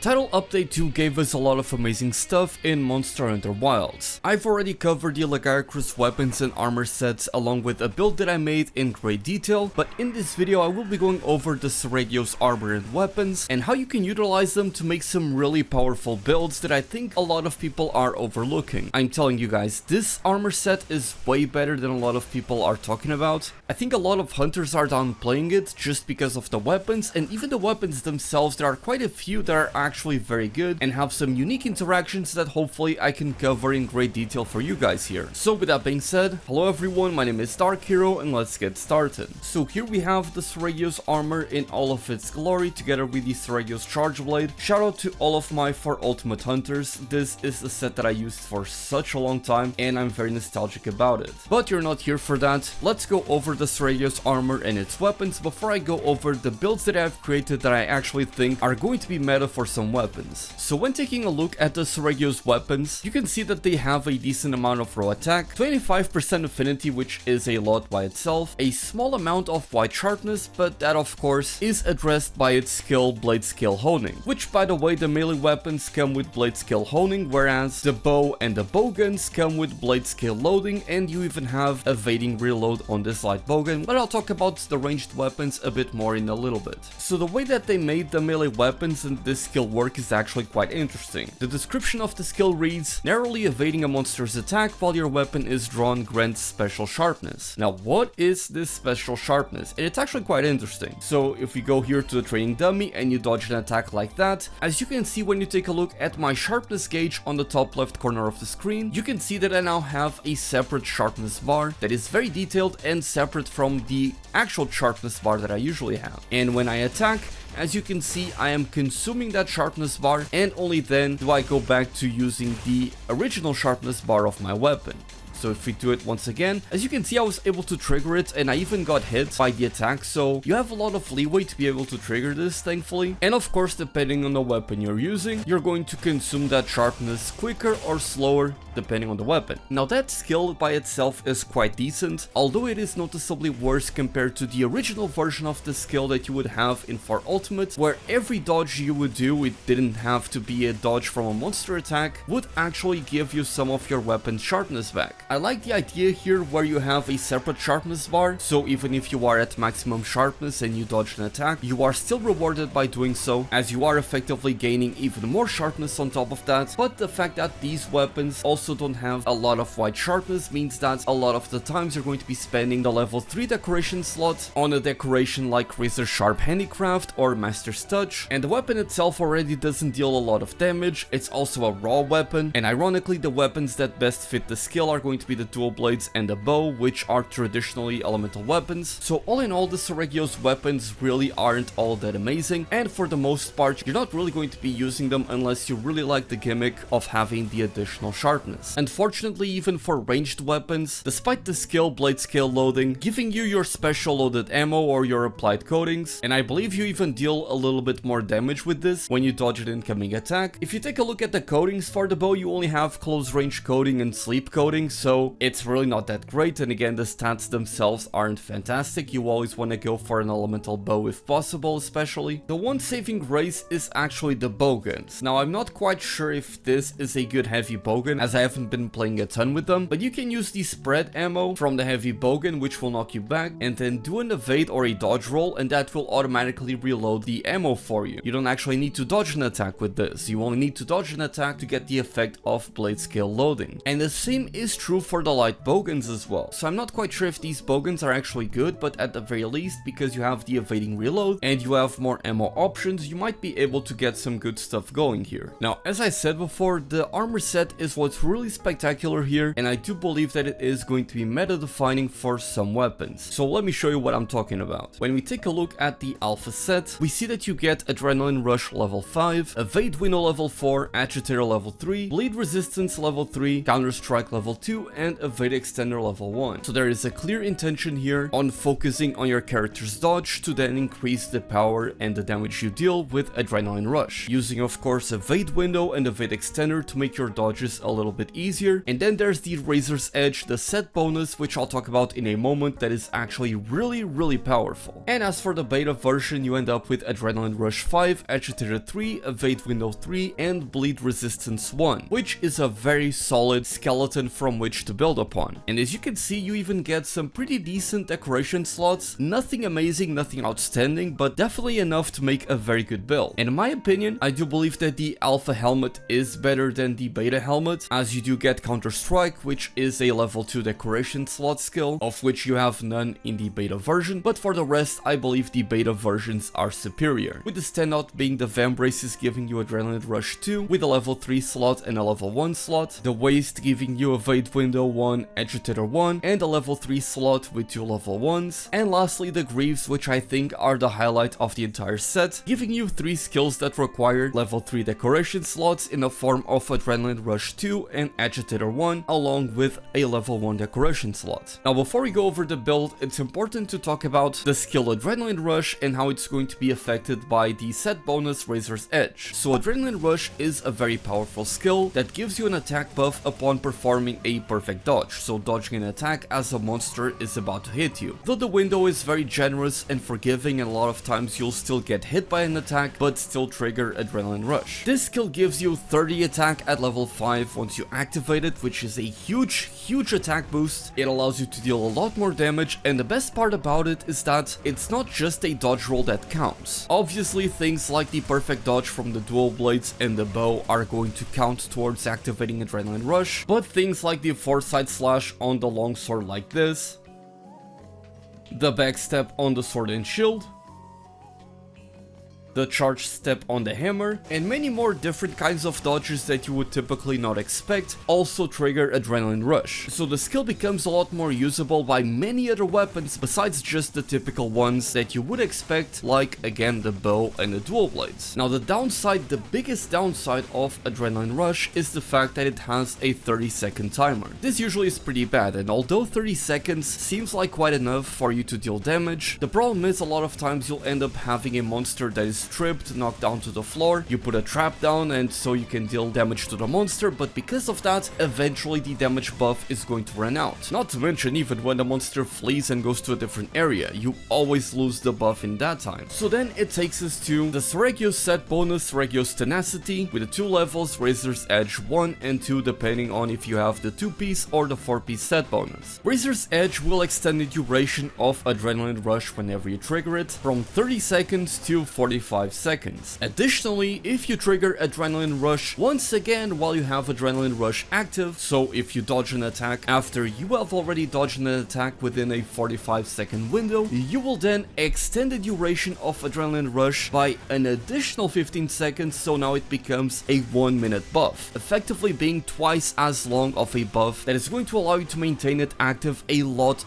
Title Update 2 gave us a lot of amazing stuff in Monster Hunter Wilds. I've already covered the Seregios Weapons and Armor sets along with a build that I made in great detail, but in this video I will be going over the Seregios Armor and Weapons and how you can utilize them to make some really powerful builds that I think a lot of people are overlooking. I'm telling you guys, this armor set is way better than a lot of people are talking about. I think a lot of hunters are downplaying it just because of the weapons, and even the weapons themselves, there are quite a few that are actually very good and have some unique interactions that hopefully I can cover in great detail for you guys here. So with that being said, hello everyone, my name is Dark Hero and let's get started. So here we have the Seregios Armor in all of its glory together with the Seregios Charge Blade. Shout out to all of my 4 Ultimate Hunters. This is a set that I used for such a long time and I'm very nostalgic about it. But you're not here for that. Let's go over the Seregios Armor and its weapons before I go over the builds that I've created that I actually think are going to be meta for some weapons. So when taking a look at the Seregios Weapons, you can see that they have a decent amount of raw attack, 25% affinity, which is a lot by itself, a small amount of wide sharpness, but that of course is addressed by its skill Bladescale honing, which by the way the melee weapons come with Bladescale honing, whereas the bow and the bowguns come with Bladescale loading, and you even have evading reload on this light bowgun, but I'll talk about the ranged weapons a bit more in a little bit. So the way that they made the melee weapons and this skill work is actually quite interesting. The description of the skill reads, narrowly evading a monster's attack while your weapon is drawn grants special sharpness. Now what is this special sharpness? And it's actually quite interesting. So if we go here to the training dummy and you dodge an attack like that, as you can see when you take a look at my sharpness gauge on the top left corner of the screen, you can see that I now have a separate sharpness bar that is very detailed and separate from the actual sharpness bar that I usually have. And when I attack, as you can see, I am consuming that sharpness bar, and only then do I go back to using the original sharpness bar of my weapon. So if we do it once again, as you can see I was able to trigger it and I even got hit by the attack, so you have a lot of leeway to be able to trigger this, thankfully. And of course, depending on the weapon you're using, you're going to consume that sharpness quicker or slower depending on the weapon. Now that skill by itself is quite decent, although it is noticeably worse compared to the original version of the skill that you would have in 4 Ultimate, where every dodge you would do, it didn't have to be a dodge from a monster attack, would actually give you some of your weapon's sharpness back. I like the idea here where you have a separate sharpness bar, so even if you are at maximum sharpness and you dodge an attack, you are still rewarded by doing so, as you are effectively gaining even more sharpness on top of that. But the fact that these weapons also don't have a lot of wide sharpness means that a lot of the times you're going to be spending the level 3 decoration slot on a decoration like Razor Sharp Handicraft or Master's Touch, and the weapon itself already doesn't deal a lot of damage. It's also a raw weapon, and ironically the weapons that best fit the skill are going to be the dual blades and the bow, which are traditionally elemental weapons. So all in all, the Seregios weapons really aren't all that amazing, and for the most part you're not really going to be using them unless you really like the gimmick of having the additional sharpness. Unfortunately, even for ranged weapons, despite the skill Bladescale loading giving you your special loaded ammo or your applied coatings, and I believe you even deal a little bit more damage with this when you dodge an incoming attack. If you take a look at the coatings for the bow, you only have close range coating and sleep coating, so it's really not that great, and again the stats themselves aren't fantastic. You always want to go for an elemental bow if possible, especially. The one saving grace is actually the bowguns. Now I'm not quite sure if this is a good heavy bowgun, as I haven't been playing a ton with them, but you can use the spread ammo from the heavy bowgun, which will knock you back, and then do an evade or a dodge roll, and that will automatically reload the ammo for you. You don't actually need to dodge an attack with this. You only need to dodge an attack to get the effect of Bladescale loading. And the same is true for the light bowguns as well. So I'm not quite sure if these bowguns are actually good, but at the very least, because you have the evading reload and you have more ammo options, you might be able to get some good stuff going here. Now, as I said before, the armor set is what's really spectacular here, and I do believe that it is going to be meta defining for some weapons. So let me show you what I'm talking about. When we take a look at the alpha set, we see that you get Adrenaline Rush level 5, Evade Winnow level 4, Agitator level 3, Bleed Resistance level 3, Counter Strike level 2, 2 and Evade Extender level 1. So there is a clear intention here on focusing on your character's dodge to then increase the power and the damage you deal with Adrenaline Rush, using of course Evade Window and Evade Extender to make your dodges a little bit easier. And then there's the Razor's Edge, the set bonus, which I'll talk about in a moment, that is actually really powerful. And as for the beta version, you end up with Adrenaline Rush 5, Agitator 3, Evade Window 3, and Bleed Resistance 1, which is a very solid skeleton from which to build upon. And as you can see, you even get some pretty decent decoration slots, nothing amazing, nothing outstanding, but definitely enough to make a very good build. And in my opinion, I do believe that the Alpha helmet is better than the Beta helmet, as you do get Counter Strike, which is a level 2 decoration slot skill, of which you have none in the Beta version, but for the rest, I believe the Beta versions are superior, with the standout being the Vambraces giving you Adrenaline Rush 2 with a level 3 slot and a level 1 slot, the Waist giving you Evade Window 1, Agitator 1, and a level 3 slot with 2 level 1s, and lastly the Greaves, which I think are the highlight of the entire set, giving you 3 skills that require level 3 decoration slots in the form of Adrenaline Rush 2 and Agitator 1, along with a level 1 decoration slot. Now before we go over the build, it's important to talk about the skill Adrenaline Rush and how it's going to be affected by the set bonus Razor's Edge. So Adrenaline Rush is a very powerful skill that gives you an attack buff upon performing a perfect dodge, so dodging an attack as a monster is about to hit you. Though the window is very generous and forgiving, and a lot of times you'll still get hit by an attack but still trigger Adrenaline Rush. This skill gives you 30 attack at level 5 once you activate it, which is a huge attack boost. It allows you to deal a lot more damage, and the best part about it is that it's not just a dodge roll that counts. Obviously things like the perfect dodge from the dual blades and the bow are going to count towards activating Adrenaline Rush, but things like the foresight slash on the longsword like this, the backstep on the sword and shield, the charge step on the hammer, and many more different kinds of dodges that you would typically not expect also trigger Adrenaline Rush. So the skill becomes a lot more usable by many other weapons besides just the typical ones that you would expect, like again the bow and the dual blades. Now the downside, the biggest downside of Adrenaline Rush is the fact that it has a 30-second timer. This usually is pretty bad, and although 30 seconds seems like quite enough for you to deal damage, the problem is a lot of times you'll end up having a monster that is tripped, knocked down to the floor, you put a trap down and so you can deal damage to the monster, but because of that, eventually the damage buff is going to run out. Not to mention, even when the monster flees and goes to a different area, you always lose the buff in that time. So then it takes us to the Seregios set bonus, Seregios Tenacity, with the 2 levels, Razor's Edge 1 and 2 depending on if you have the 2-piece or the 4-piece set bonus. Razor's Edge will extend the duration of Adrenaline Rush whenever you trigger it, from 30 seconds to 45 seconds. Additionally, if you trigger Adrenaline Rush once again while you have Adrenaline Rush active, so if you dodge an attack after you have already dodged an attack within a 45-second window, you will then extend the duration of Adrenaline Rush by an additional 15 seconds, so now it becomes a 1-minute buff, effectively being twice as long of a buff that is going to allow you to maintain it active a lot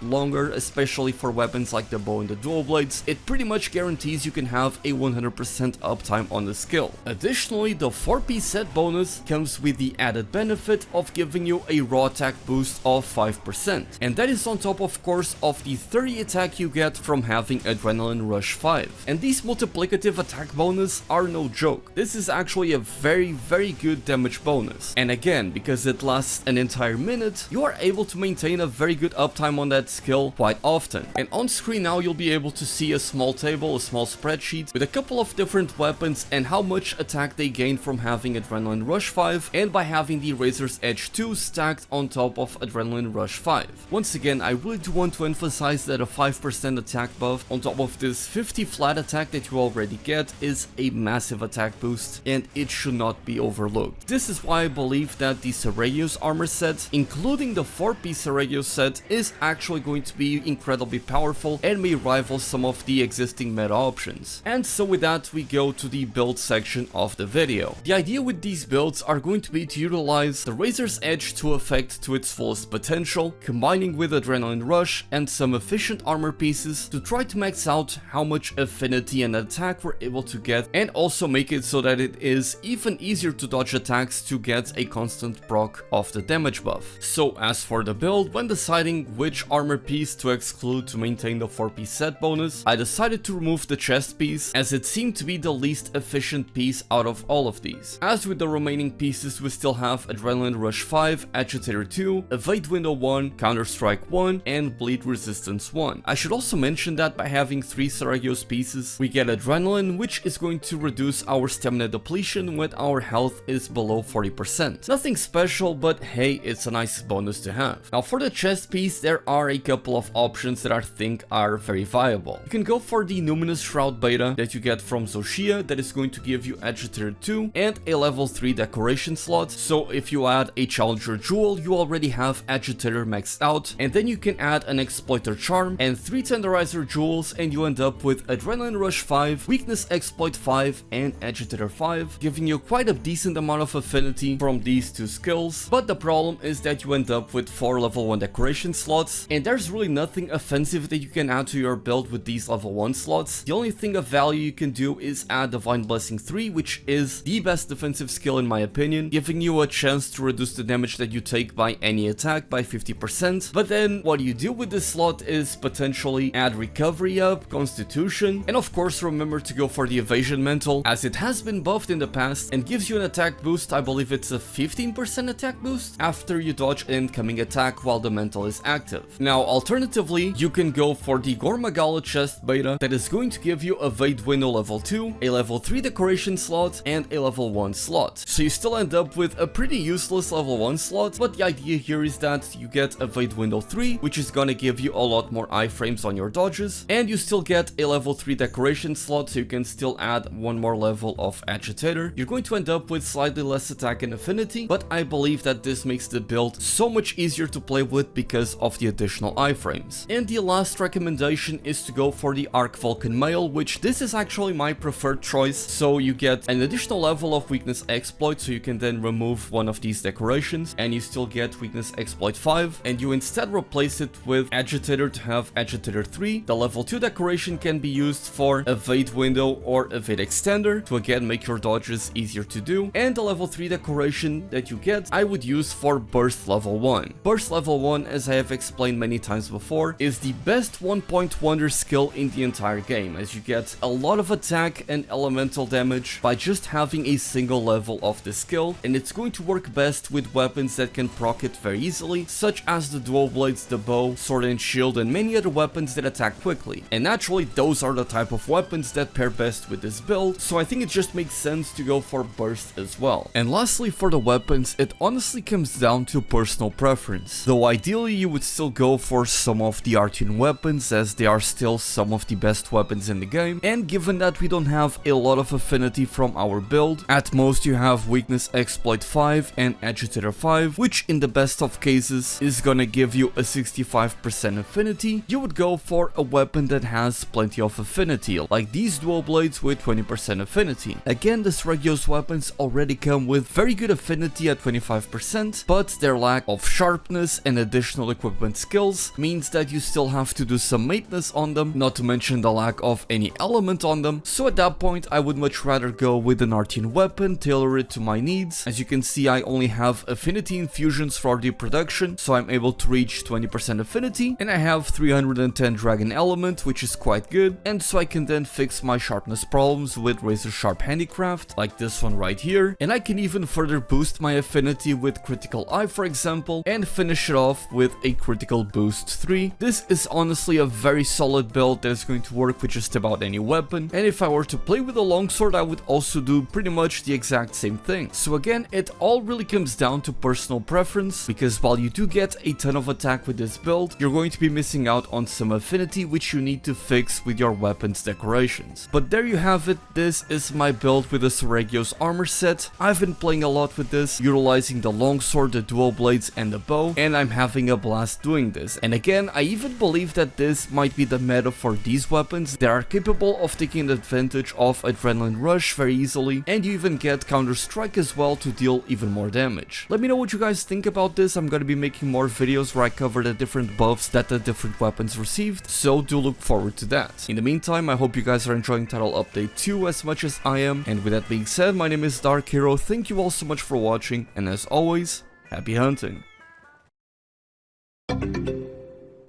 longer, especially for weapons like the bow and the dual blades. It pretty much guarantees you can have a 100% uptime on the skill. Additionally, the 4-piece set bonus comes with the added benefit of giving you a raw attack boost of 5%, and that is on top of course of the 30 attack you get from having Adrenaline Rush 5. And these multiplicative attack bonus are no joke. This is actually a very good damage bonus, and again, because it lasts an entire minute, you are able to maintain a very good uptime on that skill quite often. And on screen now you'll be able to see a small table, a small spreadsheet with a couple of different weapons and how much attack they gain from having Adrenaline Rush 5 and by having the Razor's Edge 2 stacked on top of Adrenaline Rush 5. Once again, I really do want to emphasize that a 5% attack buff on top of this 50 flat attack that you already get is a massive attack boost, and it should not be overlooked. This is why I believe that the Seregios Armor set, including the 4-piece Seregios set, is actually going to be incredibly powerful and may rival some of the existing meta options. And And so with that, we go to the build section of the video. The idea with these builds are going to be to utilize the Razor's Edge to effect to its fullest potential, combining with Adrenaline Rush and some efficient armor pieces to try to max out how much affinity and attack we're able to get, and also make it so that it is even easier to dodge attacks to get a constant proc of the damage buff. So as for the build, when deciding which armor piece to exclude to maintain the 4-piece set bonus, I decided to remove the chest piece as it seemed to be the least efficient piece out of all of these. As with the remaining pieces, we still have Adrenaline Rush 5, Agitator 2, Evade Window 1, Counter Strike 1, and Bleed Resistance 1. I should also mention that by having 3 Seregios pieces, we get Adrenaline, which is going to reduce our stamina depletion when our health is below 40%. Nothing special, but hey, it's a nice bonus to have. Now for the chest piece, there are a couple of options that I think are very viable. You can go for the Numinous Shroud beta that you get from Zoshia, that is going to give you Agitator 2 and a level 3 decoration slot. So if you add a Challenger Jewel, you already have Agitator maxed out, and then you can add an Exploiter Charm and 3 Tenderizer Jewels, and you end up with Adrenaline Rush 5, Weakness Exploit 5, and Agitator 5, giving you quite a decent amount of affinity from these 2 skills. But the problem is that you end up with 4 level 1 decoration slots, and there's really nothing offensive that you can add to your build with these level 1 slots. The only thing of value you can do is add Divine Blessing 3, which is the best defensive skill in my opinion, giving you a chance to reduce the damage that you take by any attack by 50%. But then what you do with this slot is potentially add Recovery Up, Constitution, and of course remember to go for the Evasion Mantle, as it has been buffed in the past and gives you an attack boost. I believe it's a 15% attack boost after you dodge an incoming attack while the mantle is active. Now alternatively, you can go for the Gormagala chest beta that is going to give you Evade Window level 2, a level 3 decoration slot, and a level 1 slot. So you still end up with a pretty useless level 1 slot, but the idea here is that you get Evade Window 3, which is gonna give you a lot more iframes on your dodges, and you still get a level 3 decoration slot, so you can still add one more level of Agitator. You're going to end up with slightly less attack and affinity, but I believe that this makes the build so much easier to play with because of the additional iframes. And the last recommendation is to go for the Arc Vulcan Mail, which this is actually my preferred choice. So you get an additional level of Weakness Exploit, so you can then remove one of these decorations, and you still get Weakness Exploit 5, and you instead replace it with Agitator to have Agitator 3. The level 2 decoration can be used for Evade Window or Evade Extender to again make your dodges easier to do, and the level 3 decoration that you get I would use for Burst level 1. Burst level 1, as I have explained many times before, is the best 1-point wonder skill in the entire game, as you get a lot of attack and elemental damage by just having a single level of the skill, and it's going to work best with weapons that can proc it very easily, such as the dual blades, the bow, sword and shield, and many other weapons that attack quickly. And naturally, those are the type of weapons that pair best with this build, so I think it just makes sense to go for burst as well. And lastly, for the weapons, it honestly comes down to personal preference, though ideally you would still go for some of the Artune weapons, as they are still some of the best weapons in the game, and given that we don't have a lot of affinity from our build, at most you have Weakness Exploit 5 and Agitator 5, which in the best of cases is gonna give you a 65% affinity, you would go for a weapon that has plenty of affinity, like these dual blades with 20% affinity. Again, the Seregios weapons already come with very good affinity at 25%, but their lack of sharpness and additional equipment skills means that you still have to do some maintenance on them, not to mention the lack of any element on them. So at that point, I would much rather go with an Artune weapon, tailor it to my needs. As you can see, I only have affinity infusions for the production, so I'm able to reach 20% affinity, and I have 310 dragon element, which is quite good, and so I can then fix my sharpness problems with razor sharp handicraft, like this one right here, and I can even further boost my affinity with critical eye, for example, and finish it off with a critical boost 3. This is honestly a very solid build that is going to work with just about any weapon, and if I were to play with a longsword, I would also do pretty much the exact same thing. So again, it all really comes down to personal preference, because while you do get a ton of attack with this build, you're going to be missing out on some affinity, which you need to fix with your weapons decorations. But there you have it. This is my build with the Seregios Armor set. I've been playing a lot with this, utilizing the longsword, the dual blades, and the bow, and I'm having a blast doing this. And again, I even believe that this might be the meta for these weapons that are capable of off taking advantage of Adrenaline Rush very easily, and you even get Counter Strike as well to deal even more damage. Let me know what you guys think about this. I'm gonna be making more videos where I cover the different buffs that the different weapons received, so do look forward to that. In the meantime, I hope you guys are enjoying Title Update 2 as much as I am, and with that being said, my name is Dark Hero, thank you all so much for watching, and as always, happy hunting!